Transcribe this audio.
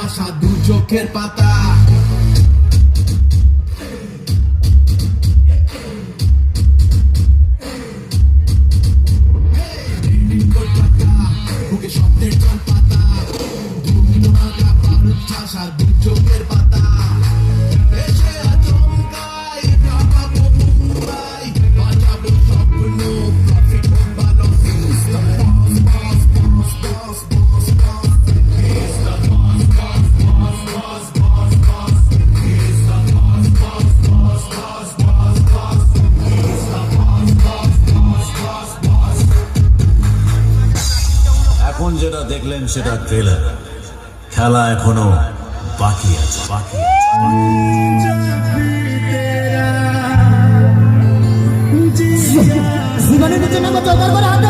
ঠাসা দু চোখের পাতা। বুকে স্বপ্নের জল পাতা, ঠাসা দু চোখের পাতা। এসে আচমকাই কাঁপাবো মুম্বাই, বাজাবো স্বপ্ন প্রফিট ভালো। এখন যেটা দেখলেন সেটা ট্রেলার, খেলা এখনো বাকি আছে। জীবনের পিছনে আমার চৌকার করে হাত